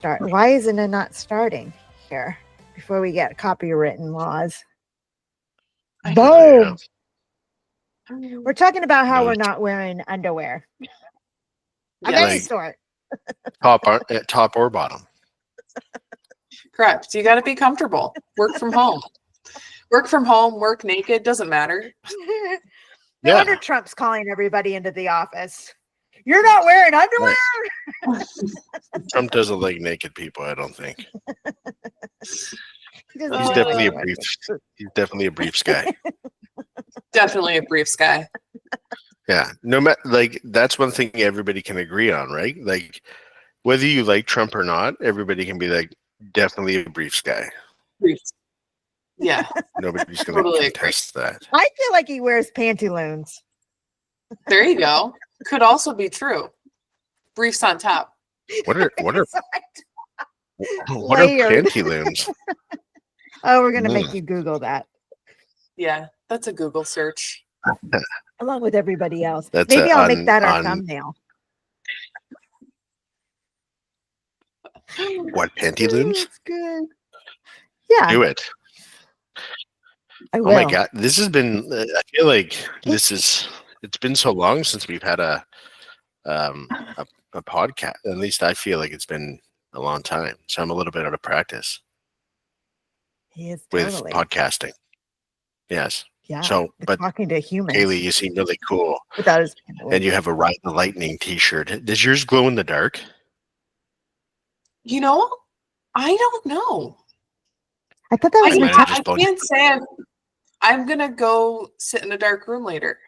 start. Why isn't it not starting here before we get copywritten laws? Boom. We're talking about how we're not wearing underwear of any sort. Top or bottom. Correct. You got to be comfortable. Work from home. Work from home, work naked, doesn't matter. No wonder Trump's calling everybody into the office. You're not wearing underwear? Right. Trump doesn't like naked people, I don't think. He's definitely a briefs guy. Definitely a briefs guy. Yeah. No matter, like, that's one thing everybody can agree on, right? Like, whether you like Trump or not, everybody can be like, definitely a briefs guy. Briefs. Yeah. Nobody's going to contest that. I feel like he wears pantaloons. There you go. Could also be true. Briefs on top. What are pantaloons? Oh, we're going to make you Google that. Yeah, that's a Google search. Along with everybody else. Maybe I'll make that our thumbnail. What, pantaloons? That's good. Yeah. Do it. I will. Oh my God. This has been, I feel like it's been so long since we've had a podcast. At least I feel like it's been a long time. So I'm a little bit out of practice. He is with podcasting. Yes. Yeah. So, but talking to humans. KALEIGH, you seem really cool. Without his and you have a Ride the Lightning t-shirt. Does yours glow in the dark? You know, I don't know. I thought that was I can't say I'm gonna go sit in a dark room later.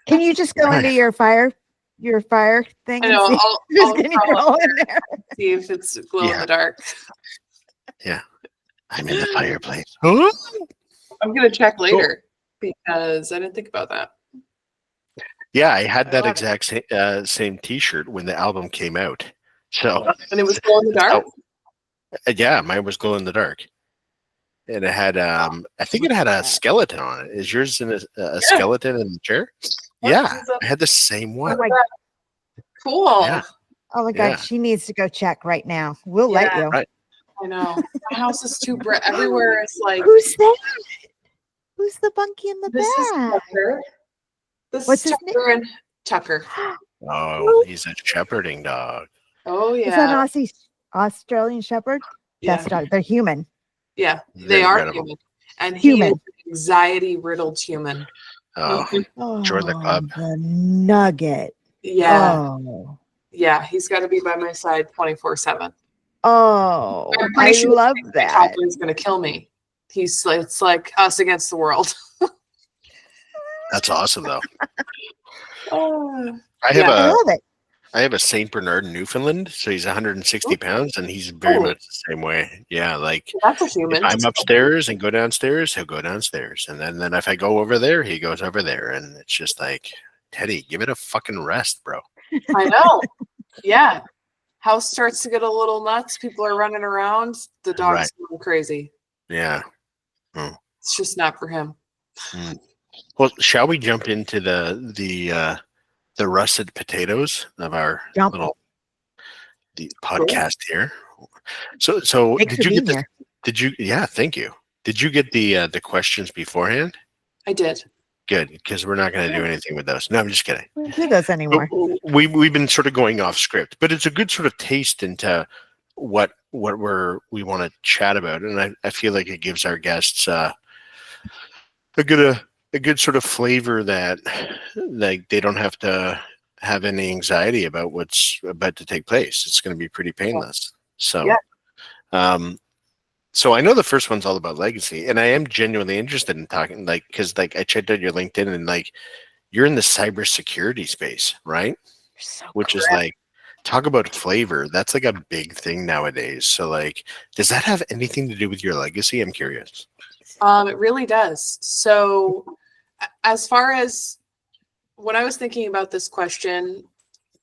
Can you just go into your fire thing? I know. I'll see if it's glow in the dark. Yeah, I'm in the fireplace. I'm gonna check later because I didn't think about that. Yeah, I had that exact same T-shirt when the album came out. So and it was glow in the dark. Yeah, mine was glow in the dark. And it had, I think it had a skeleton on it. Is yours in a skeleton in the chair? Yeah, I had the same one. Oh my God. Cool. Yeah. Oh my God, she needs to go check right now. We'll let you. Right. I know. My house is too bright. Everywhere is like. Who's that? Who's the bunkie in the this back? Is Tucker. What's is his Tucker name? and Tucker. Oh, he's a shepherding dog. Oh yeah. Is that an Australian Shepherd? Yeah. That's dog. They're human. Yeah, they are human. And he is an anxiety-riddled human. Oh, join the club. The nugget. Yeah. Oh. Yeah, he's got to be by my side 24/7. Oh, I love that. He's going to kill me. It's like us against the world. That's awesome, though. I love it. I have a Saint Bernard Newfoundland, so he's 160 pounds, and he's very much the same way. Yeah, like that's a human. If I'm upstairs and go downstairs, he'll go downstairs, and then if I go over there, he goes over there, and it's just like, Teddy, give it a fucking rest, bro. I know. Yeah, house starts to get a little nuts. People are running around. The dog's going crazy. Yeah, it's just not for him. Well, shall we jump into the russet potatoes of our little podcast here? So did you? Yeah, thank you. Did you get the questions beforehand? I did. Good, because we're not going to do anything with those. No, I'm just kidding. We don't do those anymore. We've been sort of going off script, but it's a good sort of taste into what we want to chat about, and I feel like it gives our guests a good sort of flavor that like they don't have to have any anxiety about what's about to take place. It's going to be pretty painless. So, so I know the first one's all about legacy, and I am genuinely interested in talking, like, because like I checked out your LinkedIn, and like you're in the cybersecurity space, right? Which is like, talk about flavor. That's like a big thing nowadays. So like, does that have anything to do with your legacy? I'm curious. It really does. So as far as when I was thinking about this question,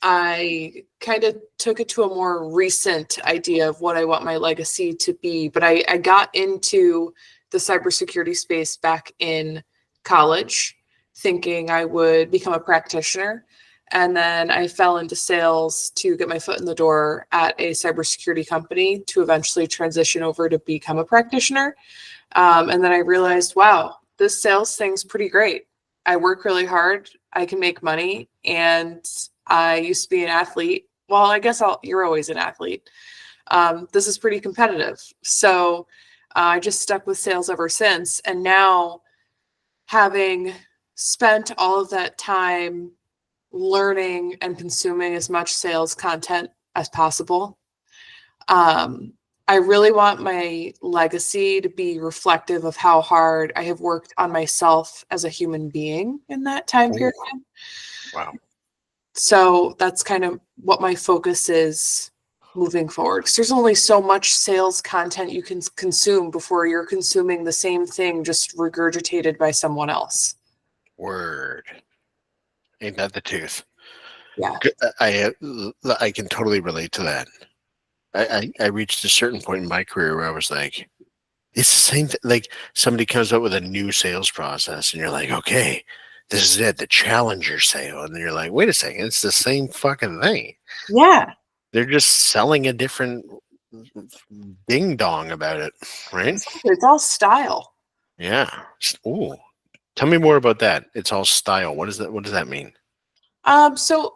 I kind of took it to a more recent idea of what I want my legacy to be. But I got into the cybersecurity space back in college, thinking I would become a practitioner. And then I fell into sales to get my foot in the door at a cybersecurity company to eventually transition over to become a practitioner. And then I realized, wow, this sales thing's pretty great. I work really hard. I can make money. And I used to be an athlete. Well, I guess you're always an athlete. This is pretty competitive. So I just stuck with sales ever since. And now, having spent all of that time learning and consuming as much sales content as possible, I really want my legacy to be reflective of how hard I have worked on myself as a human being in that time period. Wow. So that's kind of what my focus is moving forward. Because there's only so much sales content you can consume before you're consuming the same thing just regurgitated by someone else. Word. Ain't that the truth? Yeah. I can totally relate to that. I reached a certain point in my career where I was like, it's the same thing. Like somebody comes up with a new sales process and you're like, okay, this is it, the challenger sale. And you're like, wait a second, it's the same fucking thing. Yeah. They're just selling a different ding dong about it, right? It's all style. Yeah. Ooh. Tell me more about that. It's all style. What does that mean? So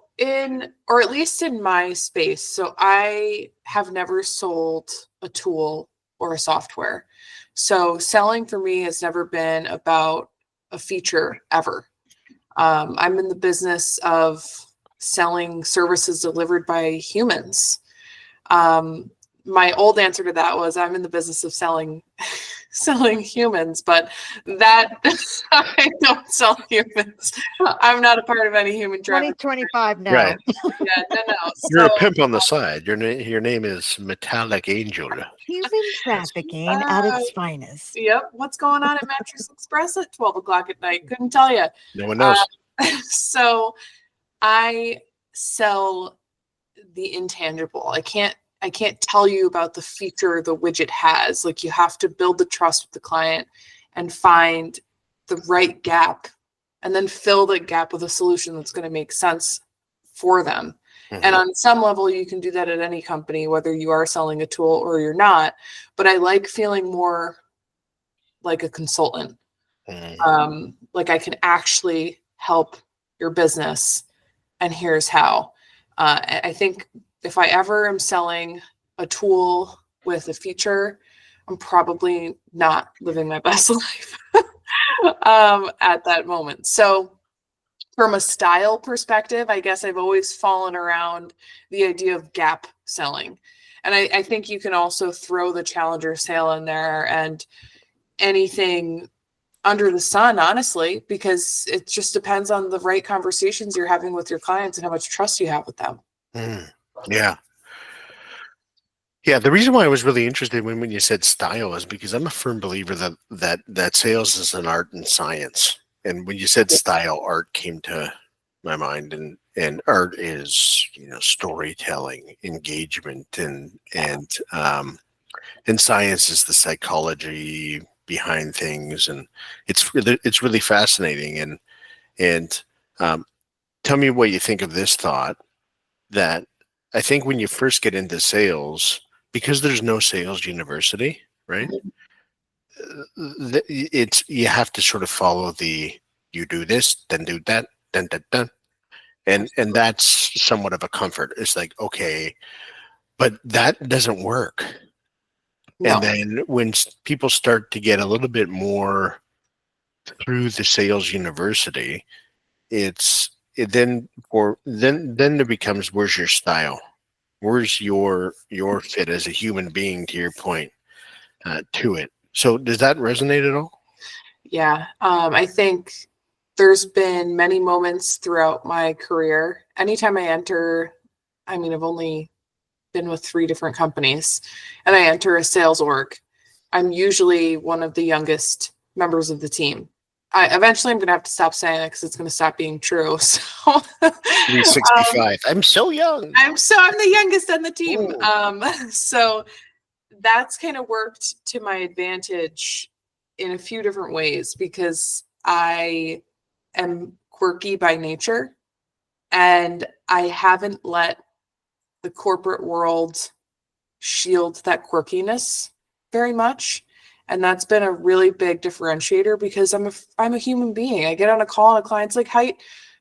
or at least in my space, so I have never sold a tool or a software. So selling for me has never been about a feature ever. I'm in the business of selling services delivered by humans. My old answer to that was I'm in the business of selling humans, but that I don't sell humans. I'm not a part of any human trafficking. 2025 now. Right. Yeah, no. You're a pimp on the side. Your name is Metallic Angel. Human trafficking at its finest. Yep. What's going on at Mattress Express at 12 o'clock at night? Couldn't tell you. No one knows. So I sell the intangible. I can't tell you about the feature the widget has. Like, you have to build the trust with the client and find the right gap and then fill the gap with a solution that's going to make sense for them. Mm-hmm. And on some level, you can do that at any company, whether you are selling a tool or you're not. But I like feeling more like a consultant. Mm-hmm. Like I can actually help your business, and here's how. I think if I ever am selling a tool with a feature, I'm probably not living my best life at that moment. So from a style perspective, I guess I've always fallen around the idea of gap selling. And I think you can also throw the challenger sale in there and anything under the sun, honestly, because it just depends on the right conversations you're having with your clients and how much trust you have with them. Yeah. Yeah. The reason why I was really interested when you said style is because I'm a firm believer that sales is an art and science. And when you said style, art came to my mind, and art is, storytelling, engagement, and science is the psychology behind things. And it's really fascinating. And tell me what you think of this thought, that I think when you first get into sales, because there's no sales university, right? You have to sort of follow you do this, then do that, then. And that's somewhat of a comfort. It's like, okay, but that doesn't work. No. And then when people start to get a little bit more through the sales university, then it becomes, where's your style? Where's your fit as a human being, to your point, to it? So does that resonate at all? Yeah. I think there's been many moments throughout my career. Anytime I enter, I've only been with 3 different companies, and I enter a sales org, I'm usually one of the youngest members of the team. Eventually I'm going to have to stop saying that because it's going to stop being true. So 365. I'm so young. I'm the youngest on the team. So that's kind of worked to my advantage in a few different ways, because I am quirky by nature. And I haven't let the corporate world shield that quirkiness very much. And that's been a really big differentiator because I'm a human being. I get on a call and a client's like,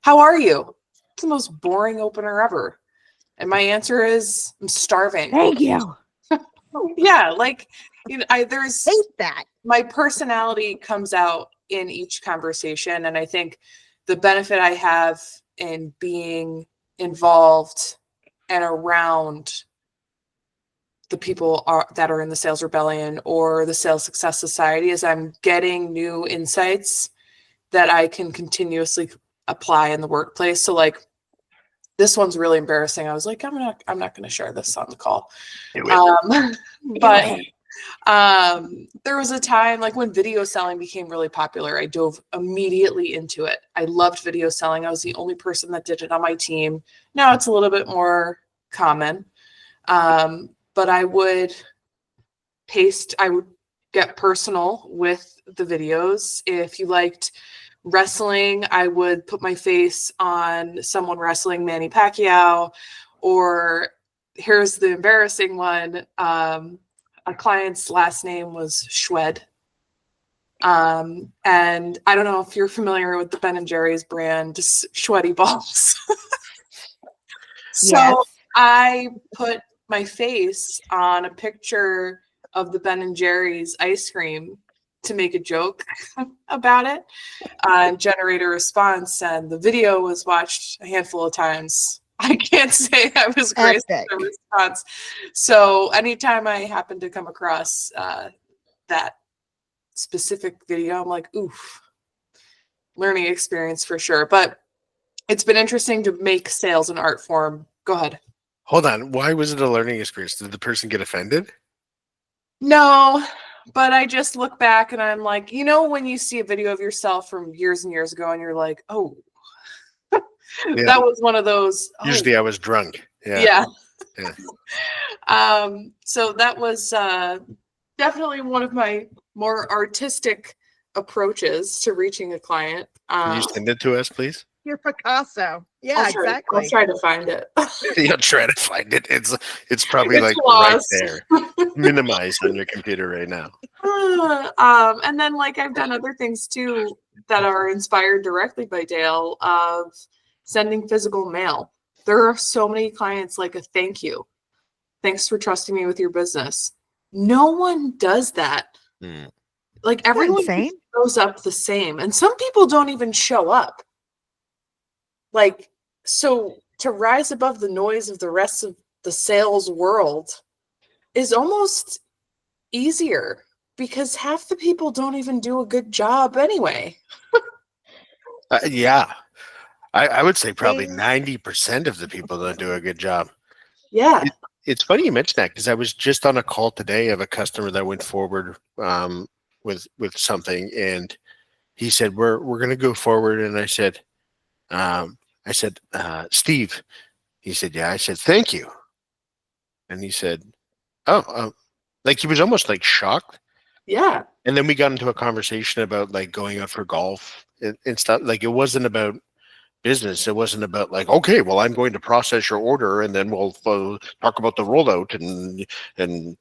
how are you? It's the most boring opener ever. And my answer is, I'm starving. Thank you. Yeah, like, you know, there's Hate that. my personality comes out in each conversation, and I think the benefit I have in being involved and around the people that are in the Sales Rebellion or the Sales Success Society is I'm getting new insights that I can continuously apply in the workplace. So like, this one's really embarrassing. I was like, I'm not going to share this on the call. But there was a time like when video selling became really popular, I dove immediately into it. I loved video selling. I was the only person that did it on my team. Now it's a little bit more common. But I would get personal with the videos. If you liked wrestling, I would put my face on someone wrestling Manny Pacquiao, or here's the embarrassing one. A client's last name was Shwed. And I don't know if you're familiar with the Ben & Jerry's brand, Shweddy balls. So Yes. I put my face on a picture of the Ben & Jerry's ice cream to make a joke about it and generate a response. And the video was watched a handful of times. I can't say I was graced with the response. So anytime I happen to come across that specific video, I'm like, oof, learning experience for sure. But it's been interesting to make sales an art form. Go ahead. Hold on. Why was it a learning experience? Did the person get offended? No, but I just look back and I'm like, you know, when you see a video of yourself from years and years ago and you're like, oh, that was one of those. Usually I was drunk. Yeah. So that was definitely one of my more artistic approaches to reaching a client. Can you send it to us, please? You're Picasso. Yeah, exactly. I'll try to find it. You'll try to find it. It's probably It's like lost. right there, minimized on your computer right now. And then like I've done other things too that are inspired directly by Dale of sending physical mail. There are so many clients like a thank you. Thanks for trusting me with your business. No one does that. Like everyone shows up the same, and some people don't even show up. Like, so to rise above the noise of the rest of the sales world is almost easier because half the people don't even do a good job anyway. Yeah. I would say probably 90% of the people don't do a good job. Yeah. It's funny you mentioned that because I was just on a call today of a customer that went forward with something, and he said, we're going to go forward. And I said, Steve. He said, yeah. I said, thank you. And he said, oh, like he was almost like shocked. Yeah. And then we got into a conversation about like going out for golf and stuff. Like it wasn't about business. It wasn't about like, okay, well, I'm going to process your order and then we'll talk about the rollout and the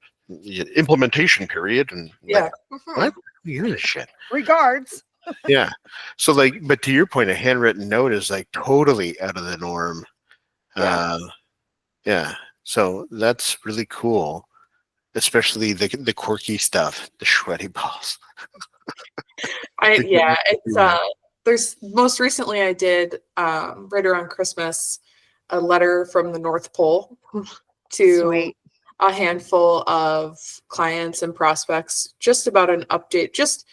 implementation period. And yeah, like, what? You hear this shit. Regards. Yeah. So like, but to your point, a handwritten note is like totally out of the norm. Yeah. So that's really cool, especially the quirky stuff, the sweaty balls. There's most recently I did right around Christmas a letter from the North Pole to a handful of clients and prospects just about an update, just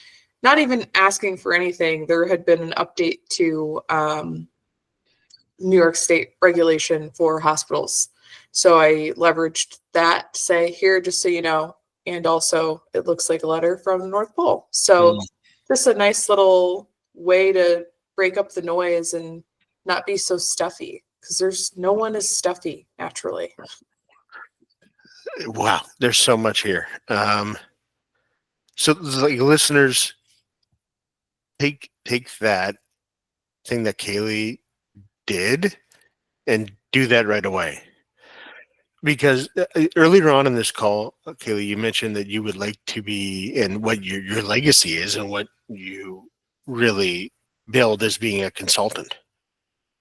not even asking for anything. There had been an update to New York State regulation for hospitals. So I leveraged that to say, here, just so you know, and also it looks like a letter from the North Pole. So just a nice little way to break up the noise and not be so stuffy, because no one is stuffy naturally. Wow, there's so much here. So like listeners, take that thing that KALEIGH did and do that right away. Because earlier on in this call, Kayleigh, you mentioned that you would like to be, and what your legacy is, and what you really build as being a consultant.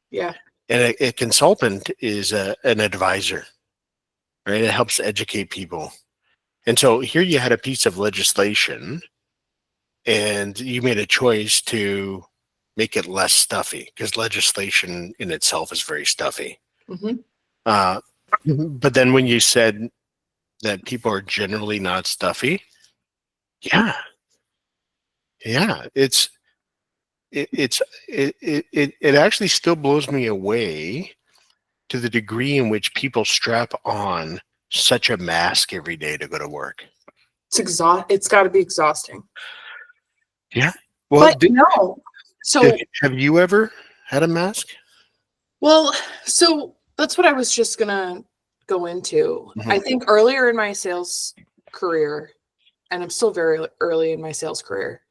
Yeah. And a consultant is an advisor, right? It helps educate people. And so here you had a piece of legislation, and you made a choice to make it less stuffy, because legislation in itself is very stuffy. Mm-hmm. But then when you said that people are generally not stuffy, yeah, it actually still blows me away to the degree in which people strap on such a mask every day to go to work. It's got to be exhausting. Yeah. Well, but no. So have you ever had a mask? Well, so that's what I was just gonna go into. Mm-hmm. I think earlier in my sales career, and I'm still very early in my sales career,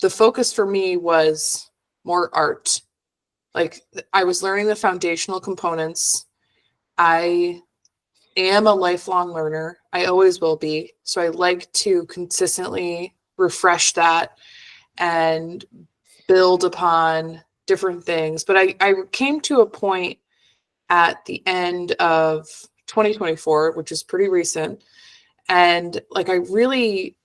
the focus for me was more art. Like, I was learning the foundational components. I am a lifelong learner. I always will be. So I like to consistently refresh that and build upon different things. But I came to a point at the end of 2024, which is pretty recent. And like, I really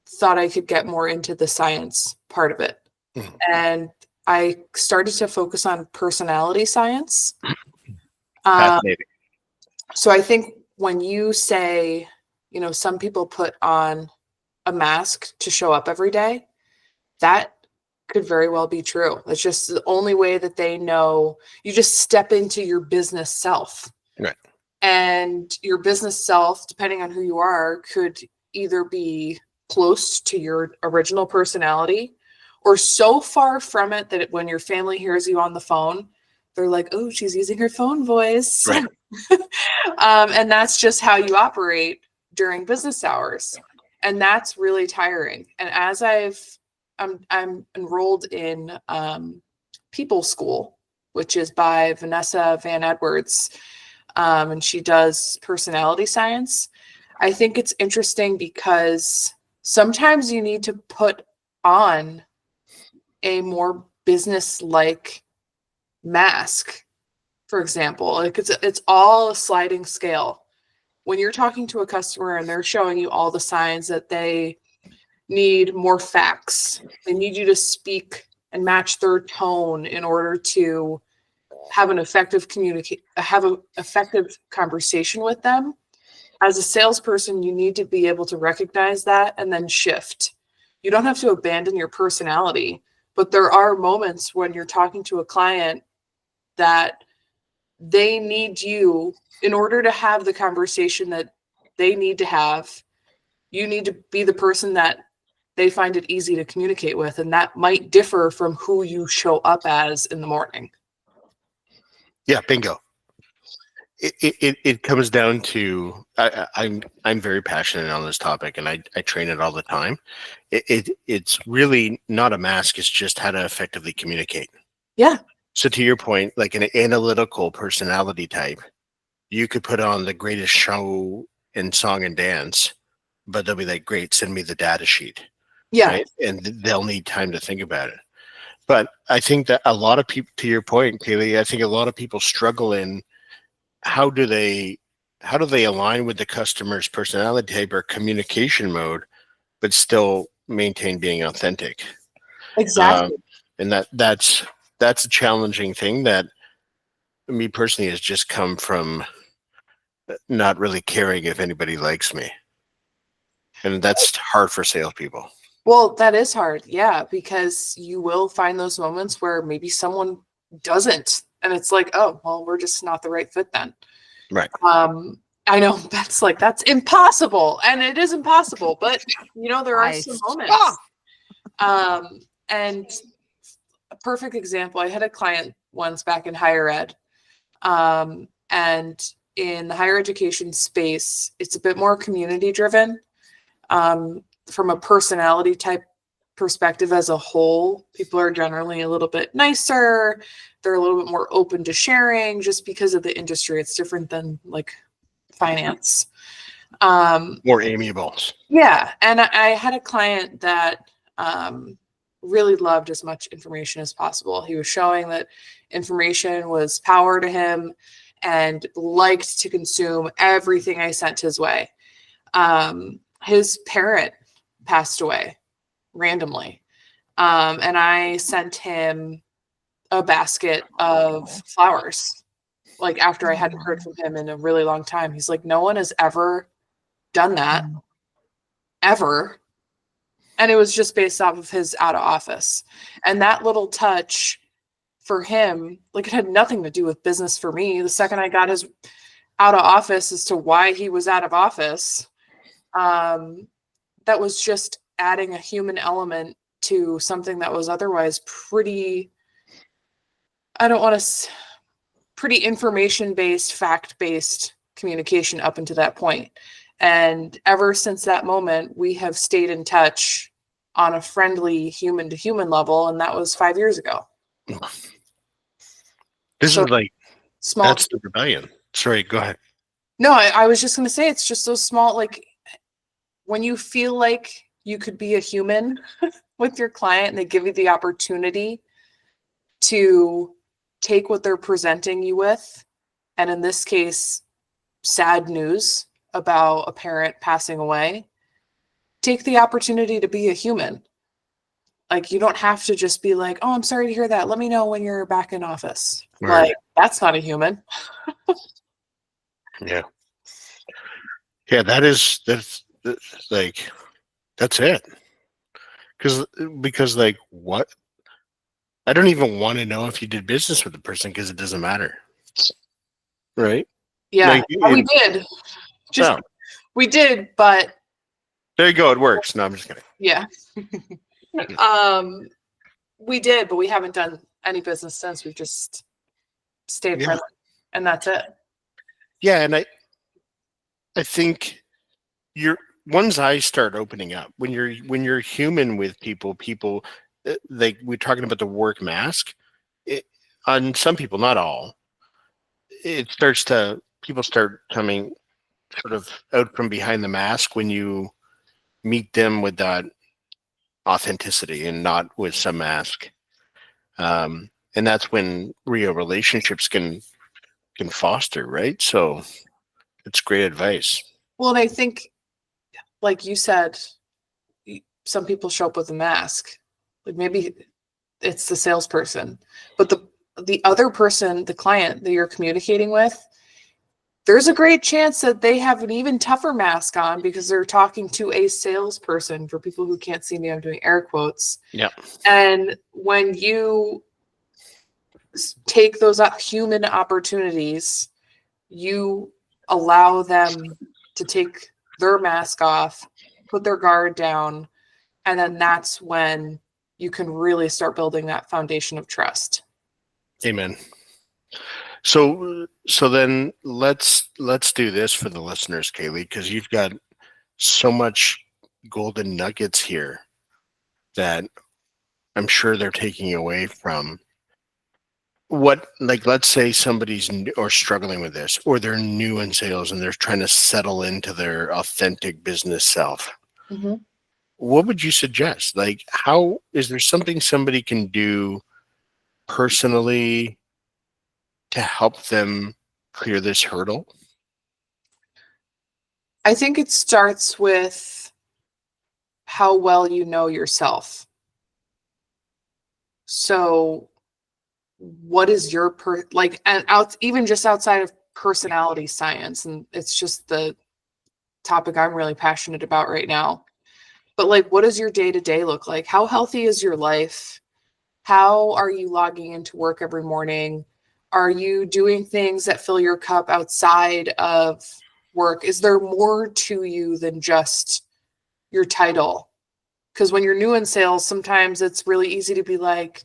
thought I could get more into the science part of it. Mm-hmm. And I started to focus on personality science. Fascinating. So I think when you say, you know, some people put on a mask to show up every day, that could very well be true. It's just the only way that they know. You just step into your business self. Right. And your business self, depending on who you are, could either be close to your original personality or so far from it that when your family hears you on the phone, they're like, oh, she's using her phone voice. Right. And that's just how you operate during business hours. And that's really tiring. And as I'm enrolled in People School, which is by Vanessa Van Edwards, and she does personality science. I think it's interesting because sometimes you need to put on a more business-like mask, for example. Like, it's all a sliding scale. When you're talking to a customer and they're showing you all the signs that they need more facts, they need you to speak and match their tone in order to have an effective effective conversation with them. As a salesperson, you need to be able to recognize that and then shift. You don't have to abandon your personality, but there are moments when you're talking to a client that they need you in order to have the conversation that they need to have. You need to be the person that they find it easy to communicate with, and that might differ from who you show up as in the morning. Yeah, bingo. It comes down to I'm very passionate on this topic, and I train it all the time. It's really not a mask; it's just how to effectively communicate. Yeah. So to your point, like an analytical personality type, you could put on the greatest show in song and dance, but they'll be like, "Great, send me the data sheet." Yeah. Right? And they'll need time to think about it. But I think that a lot of people, to your point, Kayleigh, I think a lot of people struggle in how do they align with the customer's personality type or communication mode, but still maintain being authentic. Exactly. And that's a challenging thing that me personally has just come from not really caring if anybody likes me. And that's hard for salespeople. Well, that is hard. Yeah, because you will find those moments where maybe someone doesn't. And it's like, oh, well, we're just not the right fit then. Right. I know that's impossible. And it is impossible, but you know, there are some moments. And a perfect example, I had a client once back in higher ed. And in the higher education space, it's a bit more community driven. From a personality type perspective as a whole, people are generally a little bit nicer. They're a little bit more open to sharing just because of the industry. It's different than like finance. More amiable. Yeah. And I had a client that really loved as much information as possible. He was showing that information was power to him and liked to consume everything I sent his way. His parent passed away randomly. And I sent him a basket of flowers. Like after I hadn't heard from him in a really long time, he's like, no one has ever done that ever. And it was just based off of his out of office. And that little touch for him, like it had nothing to do with business for me. The second I got his out of office as to why he was out of office, that was just adding a human element to something that was otherwise pretty, pretty information-based, fact-based communication up until that point. And ever since that moment, we have stayed in touch on a friendly human-to-human level, and that was 5 years ago. This So is like, small. that's the rebellion. Sorry, go ahead. No, I was just going to say, it's just so small. Like when you feel like you could be a human with your client and they give you the opportunity to take what they're presenting you with, and in this case, sad news about a parent passing away, take the opportunity to be a human. Like you don't have to just be like, oh, I'm sorry to hear that. Let me know when you're back in office. Right. Like that's not a human. Yeah. Yeah, that's like, that's it. Because like what? I don't even want to know if you did business with the person because it doesn't matter. Right? Yeah, Like, we did. Just oh, we did, but there you go. It works. No, I'm just kidding. yeah. We did, but we haven't done any business since. We've just stayed friendly, and that's it. Yeah, and I think one's eyes start opening up when you're human with people. Like we're talking about the work mask. On some people, not all, people start coming sort of out from behind the mask when you meet them with that authenticity and not with some mask. And that's when real relationships can foster, right? So it's great advice. Well, and I think, like you said, some people show up with a mask. Like maybe it's the salesperson, but the other person, the client that you're communicating with, there's a great chance that they have an even tougher mask on because they're talking to a salesperson. For people who can't see me, I'm doing air quotes. Yeah. And when you take those human opportunities, you allow them to take their mask off, put their guard down, and then that's when you can really start building that foundation of trust. Amen. So then let's do this for the listeners, KALEIGH, because you've got so much golden nuggets here that I'm sure they're taking away from what, like, let's say somebody's new or struggling with this, or they're new in sales and they're trying to settle into their authentic business self. Mm-hmm. What would you suggest? Like, how is there something somebody can do personally to help them clear this hurdle? I think it starts with how well you know yourself. So what is your even just outside of personality science, and it's just the topic I'm really passionate about right now. But like, what does your day-to-day look like? How healthy is your life? How are you logging into work every morning? Are you doing things that fill your cup outside of work? Is there more to you than just your title? Because when you're new in sales, sometimes it's really easy to be like,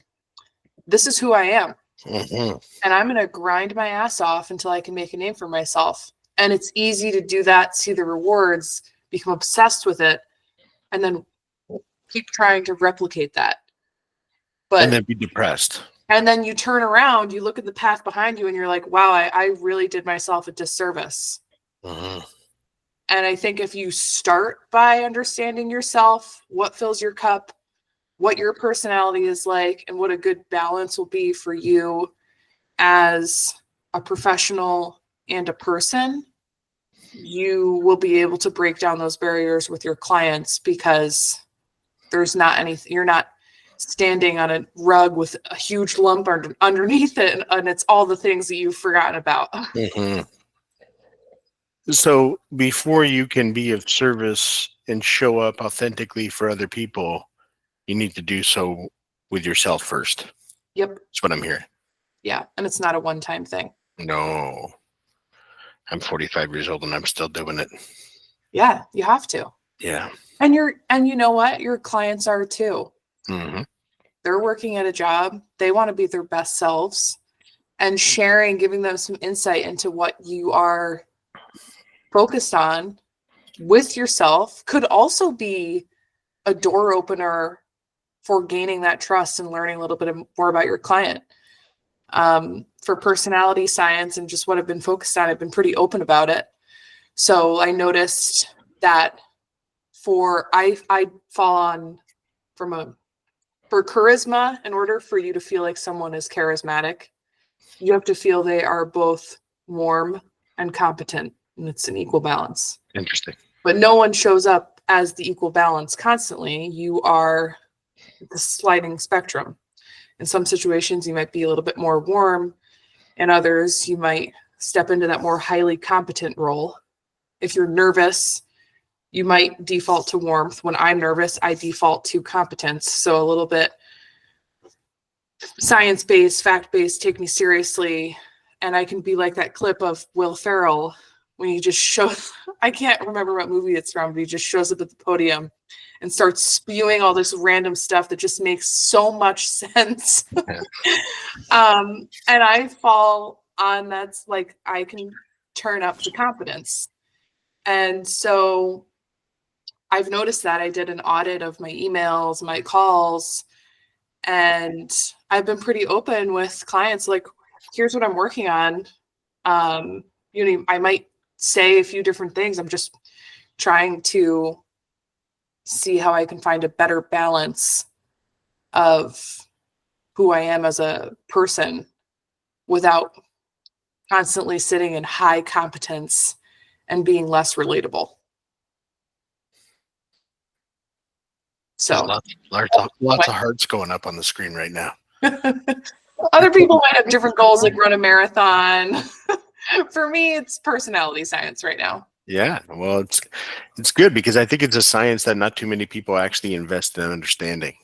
this is who I am. Mm-hmm. And I'm going to grind my ass off until I can make a name for myself. And it's easy to do that, see the rewards, become obsessed with it, and then keep trying to replicate that. But and then be depressed. And then you turn around, you look at the path behind you, and you're like, wow, I really did myself a disservice. Mhm. And I think if you start by understanding yourself, what fills your cup, what your personality is like, and what a good balance will be for you as a professional and a person, you will be able to break down those barriers with your clients, because there's not anything, you're not standing on a rug with a huge lump underneath it, and it's all the things that you've forgotten about. Mhm. So before you can be of service and show up authentically for other people, you need to do so with yourself first. Yep. That's what I'm hearing. Yeah. And it's not a one-time thing. No. I'm 45 years old and I'm still doing it. Yeah, you have to. Yeah. And you know what? Your clients are too. Mm-hmm. They're working at a job. They want to be their best selves, and sharing, giving them some insight into what you are focused on with yourself could also be a door opener for gaining that trust and learning a little bit more about your client. For personality science and just what I've been focused on, I've been pretty open about it. So I noticed that I fall on for charisma. In order for you to feel like someone is charismatic, you have to feel they are both warm and competent, and it's an equal balance. Interesting. But no one shows up as the equal balance constantly. You are the sliding spectrum. In some situations, you might be a little bit more warm. In others, you might step into that more highly competent role. If you're nervous, you might default to warmth. When I'm nervous, I default to competence. So a little bit science-based, fact-based, take me seriously. And I can be like that clip of Will Ferrell when he just shows, I can't remember what movie it's from, but he just shows up at the podium and starts spewing all this random stuff that just makes so much sense. And I fall on that's like, I can turn up the confidence. And so I've noticed that I did an audit of my emails, my calls, and I've been pretty open with clients. Like, here's what I'm working on. I might say a few different things. I'm just trying to see how I can find a better balance of who I am as a person without constantly sitting in high competence and being less relatable. So lots of hearts going up on the screen right now. Other people might have different goals, like run a marathon. For me, it's personality science right now. Yeah, well, it's good because I think it's a science that not too many people actually invest in understanding.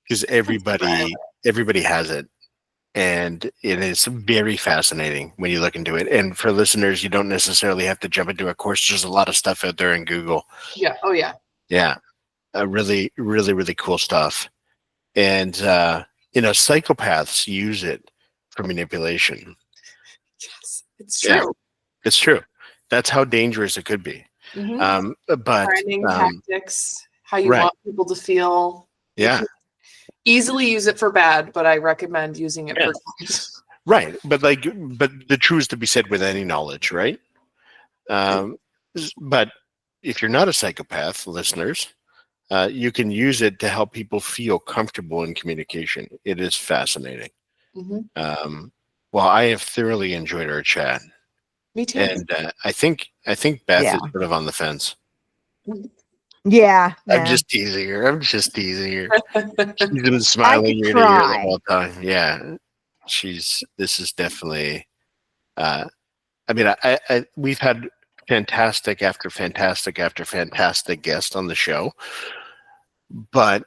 Because everybody has it, and it is very fascinating when you look into it. And for listeners, you don't necessarily have to jump into a course. There's a lot of stuff out there in Google. Yeah. Oh yeah. Yeah. Really, really, really cool stuff. And psychopaths use it for manipulation. Yes, it's true. Yeah, it's true. That's how dangerous it could be. Mm-hmm. But Finding tactics, how you right. want people to feel. Yeah. Easily use it for bad, but I recommend using it for good. Right. But the truth is to be said with any knowledge, right? But if you're not a psychopath, listeners, you can use it to help people feel comfortable in communication. It is fascinating. Mm-hmm. Well, I have thoroughly enjoyed our chat. Me too. And I think Beth is sort of on the fence. Yeah. I'm just teasing her. She's been smiling ear to ear the whole time. Yeah. This is definitely, we've had fantastic after fantastic after fantastic guests on the show, but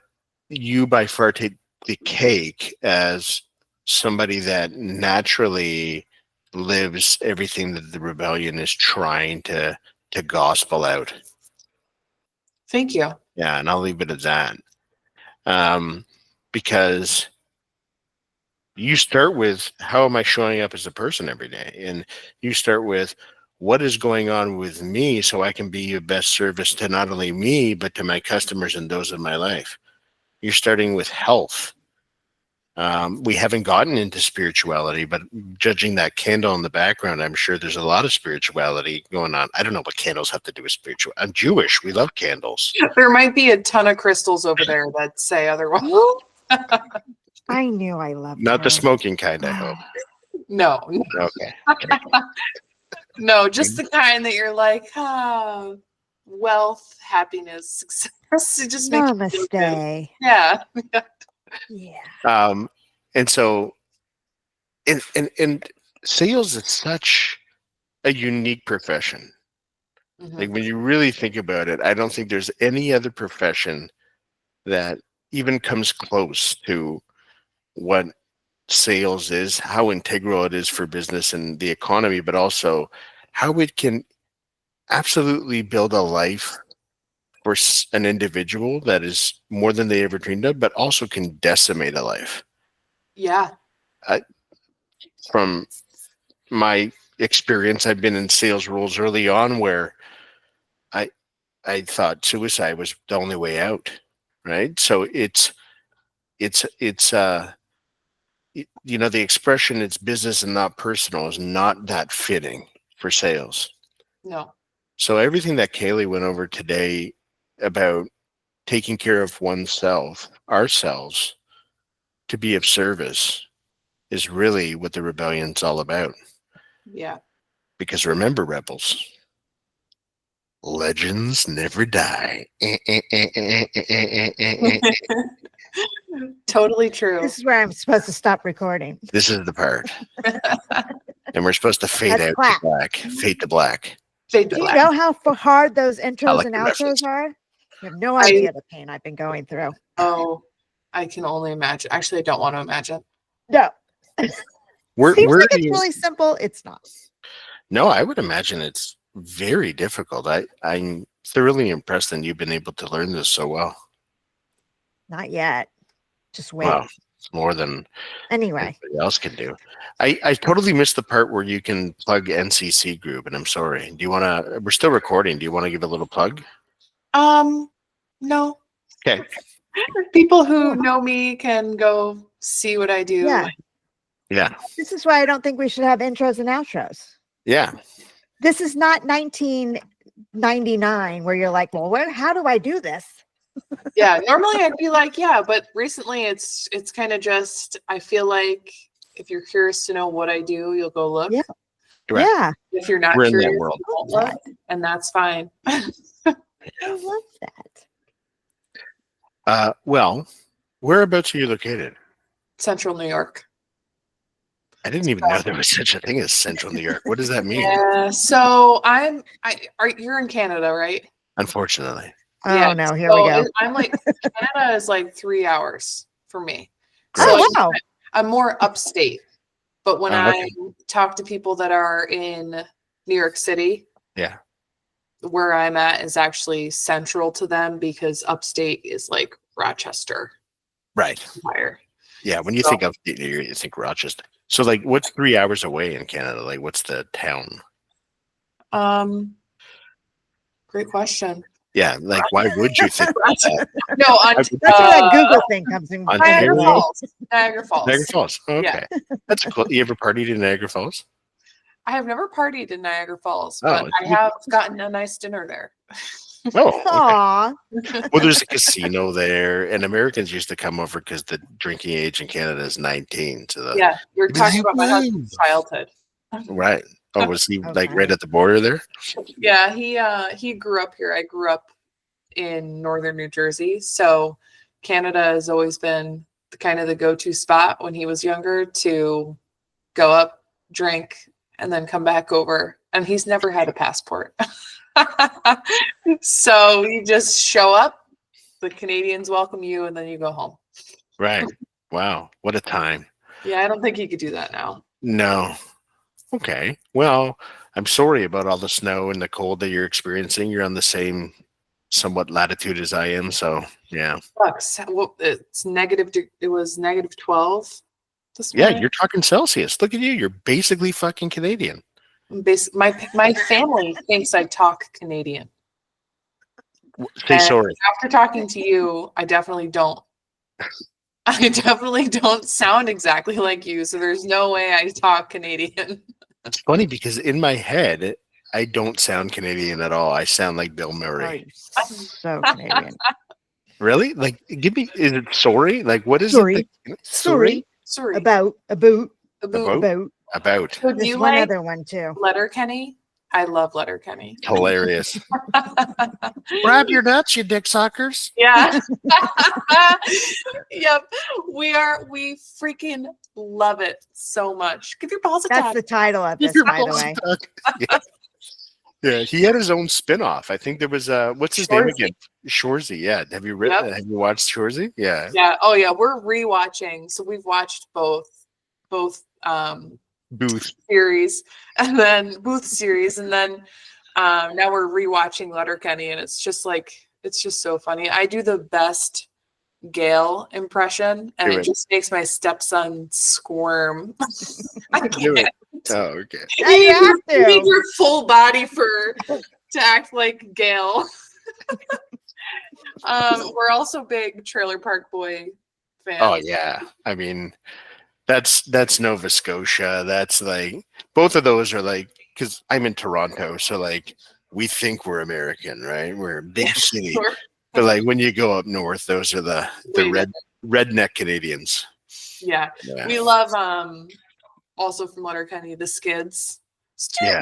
you by far take the cake as somebody that naturally lives everything that the rebellion is trying to gospel out. Thank you. Yeah, and I'll leave it at that. Because you start with, how am I showing up as a person every day? And you start with, what is going on with me so I can be of best service to not only me, but to my customers and those in my life. You're starting with health. We haven't gotten into spirituality, but judging that candle in the background, I'm sure there's a lot of spirituality going on. I don't know what candles have to do with spiritual. I'm Jewish. We love candles. There might be a ton of crystals over there that say otherwise. I knew I loved Not her. the smoking kind, I hope. No. Okay. No, just the kind that you're like, wealth, happiness, success. It just makes you feel good. Namaste. Yeah. Yeah. And so, and sales is such a unique profession. Mhm. Like when you really think about it, I don't think there's any other profession that even comes close to what sales is, how integral it is for business and the economy, but also how it can absolutely build a life for an individual that is more than they ever dreamed of, but also can decimate a life. Yeah. From my experience, I've been in sales roles early on where I thought suicide was the only way out, right? So it's you know, the expression "it's business and not personal" is not that fitting for sales. No. So everything that KALEIGH went over today about taking care of oneself, ourselves, to be of service is really what the rebellion's all about. Yeah. Because remember, rebels, legends never die. Totally true. This is where I'm supposed to stop recording. This is the part. And we're supposed to fade Let's out clap. to black. Fade to black. Fade to Do you black. know how hard those intros like and the outros reference. are? You have no idea the pain I've been going through. Oh, I can only imagine. Actually, I don't want to imagine. No. Where Seems like do it's you- really simple. It's not. No, I would imagine it's very difficult. I'm thoroughly impressed that you've been able to learn this so well. Not yet. Just wait. Wow, it's more than Anyway. anybody else can do. I totally missed the part where you can plug NCC Group, and I'm sorry. Do you want to? We're still recording. Do you want to give a little plug? No. Okay. People who know me can go see what I do. Yeah. Yeah. This is why I don't think we should have intros and outros. Yeah. This is not 1999 where you're like, well, how do I do this? Yeah. Normally I'd be like, yeah, but recently it's kind of just, I feel like if you're curious to know what I do, you'll go look. Yeah. Right. Yeah. If you're not We're in that curious, world. you won't look, and that's fine. I love that. Well, whereabouts are you located? Central New York. I didn't even know there was such a thing as Central New York. What does that mean? Yeah. So you're in Canada, right? Unfortunately. Oh Yeah, no, here so we go. I'm like, Canada is like 3 hours for me. Oh So wow. I'm more upstate. But when Oh, okay. I talk to people that are in New York City, Yeah. where I'm at is actually central to them because upstate is like Rochester. Right. Empire. Yeah. When you think of you think Rochester. So like what's 3 hours away in Canada? Like what's the town? Great question. Yeah, like why would you think that? No, That's where that Google thing comes in. Niagara Ontario? Falls. Niagara Falls. Niagara Falls. Okay. That's cool. You ever partied in Niagara Falls? I have never partied in Niagara Falls, Oh, but I have gotten a nice dinner there. Oh, okay. Aw. Well, there's a casino there, and Americans used to come over because the drinking age in Canada is 19. So Yeah, you're You'd be talking like, about my "Woo." husband's childhood. right. Oh, was he like Okay. right at the border there? Yeah, he grew up here. I grew up in northern New Jersey, so Canada has always been kind of the go-to spot when he was younger to go up, drink, and then come back over. And he's never had a passport. So you just show up, the Canadians welcome you, and then you go home. Right. Wow. What a time. Yeah, I don't think he could do that now. No. Okay. Well, I'm sorry about all the snow and the cold that you're experiencing. You're on the same somewhat latitude as I am. So yeah. Sucks. Well, it's negative. It was -12 this Yeah, morning. you're talking Celsius. Look at you. You're basically fucking Canadian. My family thinks I talk Canadian. Say And sorry. after talking to you, I definitely don't. I definitely don't sound exactly like you, so there's no way I talk Canadian. It's funny because in my head, I don't sound Canadian at all. I sound like Bill Oh, Murray. you're so Canadian. Really? Like, give me. Is it sorry? Like, what is Sorry. it? Sorry. Sorry. About. About? About. So do There's you one like other one too. Letterkenny? I love Letterkenny. Hilarious. Grab your nuts, you dick suckers. Yeah. Yep. We freaking love it so much. Give your balls a That's tug. the title of this, Your by the balls way. Yeah. Yeah, he had his own spin-off. I think there was what's his name Shoresy. again? Shoresy. Yeah. Have you written? Yep. Have you watched Shoresy? Yeah. Yeah. Oh yeah. We're rewatching. So we've watched both Booth. series and then now we're rewatching Letterkenny, and it's just so funny. I do the best Gail impression, and Do it it. just makes my stepson squirm. I Do can't. it. Oh, okay. Yeah, you have You need to. your full body to act like Gail. We're also big Trailer Park Boy fans. Oh yeah. I mean, that's Nova Scotia. That's like both of those are like because I'm in Toronto, so like we think we're American, right? We're a big city. Sure. But like when you go up north, those are the redneck Canadians. Yeah. Yeah. We love also from Letterkenny, the Skids. Yeah.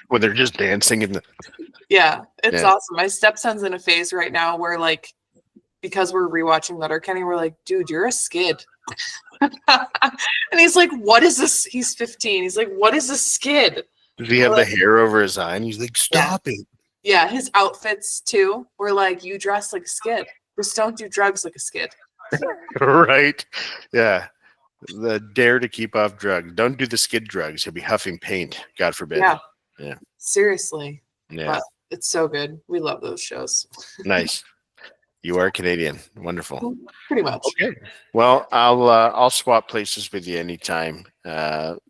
When they're just dancing in the Yeah, it's Yeah. awesome. My stepson's in a phase right now where like because we're rewatching Letterkenny, we're like, dude, you're a skid. And he's like, what is this? He's 15. He's like, what is a skid? does he have the hair over his eye? And he's like, stop it. Yeah, his outfits too. We're like, you dress like a skid. Just don't do drugs like a skid. Right. Yeah. The dare to keep off drugs. Don't do the skid drugs. He'll be huffing paint. God forbid. Yeah. Yeah. Seriously. Yeah. But it's so good. We love those shows. Nice. You are Canadian. Wonderful. Pretty much. Okay. Well, I'll swap places with you anytime.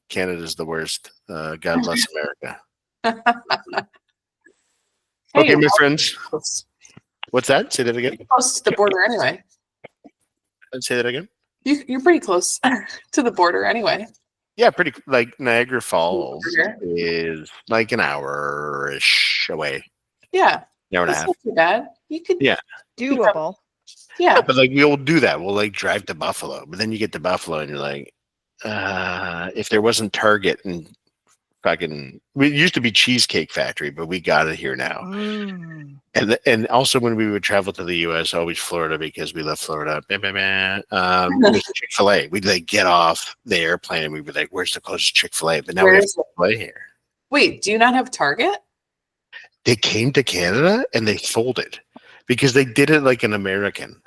Canada's the worst. God bless America. Okay, my friends. Close What's that? Say that again. to the border anyway. Say that again. You're pretty close to the border anyway. Yeah, pretty. Like Niagara Falls Border. is like an hour-ish away. Yeah. Hour and a That's half. not too bad. You could Yeah. Doable. Yeah. But like we'll do that. We'll like drive to Buffalo, but then you get to Buffalo and you're like, if there wasn't Target and fucking, we used to be Cheesecake Factory, but we got it here now. Mm. And also when we would travel to the U.S., always Florida because we love Florida. There's Chick-fil-A. We'd like get off the airplane and we'd be like, "Where's the closest Chick-fil-A?" But now we have Where's it? Chick-fil-A here. Wait, do you not have Target? They came to Canada and they folded because they did it like an American.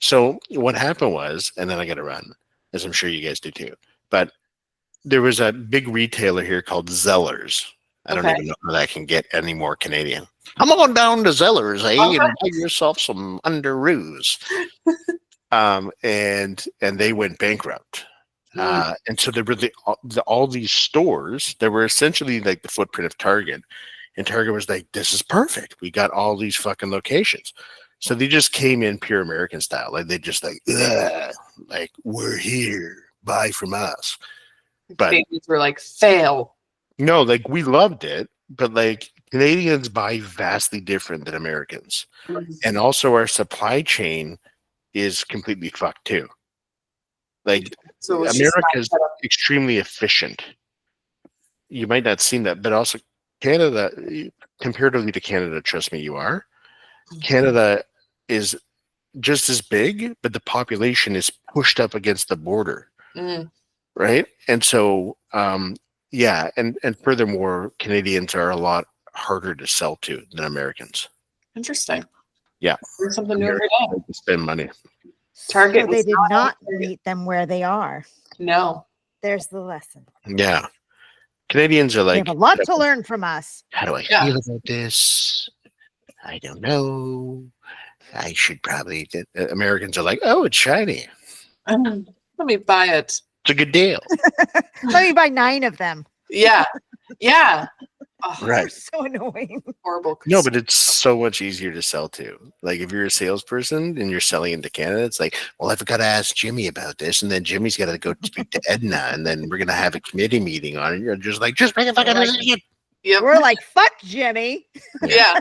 So what happened was, and then I got to run, as I'm sure you guys do too. But there was a big retailer here called Zellers. I don't Okay. even know how that can get any more Canadian. Come on down to Zellers, and buy yourself some underoos. And they went bankrupt. And so there were all these stores that were essentially like the footprint of Target. And Target was like, this is perfect. We got all these fucking locations. So they just came in pure American style. Like they just like, ugh, like we're here, buy from us. But Babies were like, fail. no, like we loved it, but like Canadians buy vastly different than Americans. And also our supply chain is completely fucked too. Like So it's just America not is set up. extremely efficient. You might not have seen that, but also Canada, comparatively to Canada, trust me, you are. Canada is just as big, but the population is pushed up against the border. Mm. Right. And so, yeah. And furthermore, Canadians are a lot harder to sell to than Americans. Interesting. Yeah. Learn something new every day. They can spend money. Target So they was did not not Target. meet them where they are. No. There's the lesson. Yeah. Canadians are They like, have a lot to learn from us. how do I Yeah. feel about this? I don't know. I should probably. Americans are like, oh, it's shiny. Let me buy it. It's a good deal. Let me buy 9 of them. Yeah. Yeah. Oh, Right. They're so annoying. horrible. No, but it's so much easier to sell to. Like if you're a salesperson and you're selling into Canada, it's like, well, I've got to ask Jimmy about this, and then Jimmy's got to go speak to Edna, and then we're gonna have a committee meeting on it. You're just like, just bring a fucking position. Yep. We're like, fuck Jimmy. Yeah.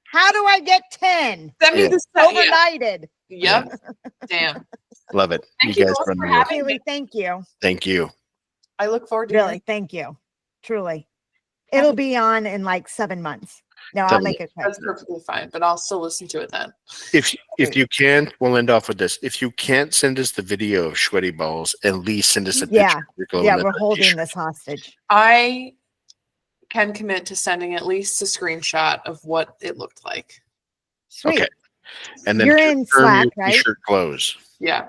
How do I get 10 Send me Yeah. this. overnighted? Yep. Damn. Love it. Thank you you guys both run for the world. having Really, thank you. Thank you. I look forward to Really, thank you. Truly. It'll be on in like 7 months. No, I'll 7 make it quick. That's perfectly fine, but I'll still listen to it then. If you can't, we'll end off with this. If you can't send us the video of sweaty balls, at least send us a Yeah. picture. Of your glowing Yeah, up we're t-shirt. holding this hostage. I can commit to sending at least a screenshot of what it looked like. Sweet. Okay. And then You're in confirm Slack, your right? T-shirt glows. Yeah.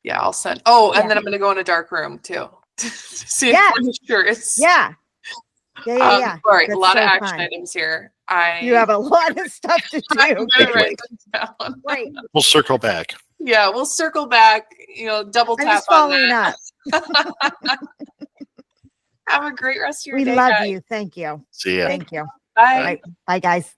Yeah, I'll send. Oh, and Yeah. then I'm going to go in a dark room too. See Yeah. if sure it's. Yeah. Yeah. All right, a That's lot of so action fun. items here. You have a lot of stuff to I'm do. gonna write this down. Great. We'll circle back. Yeah, we'll circle back. Double I'm tap just on following that. up. Have a great rest of your We day, love guys. you. Thank you. See ya. Thank you. Bye. Bye, guys.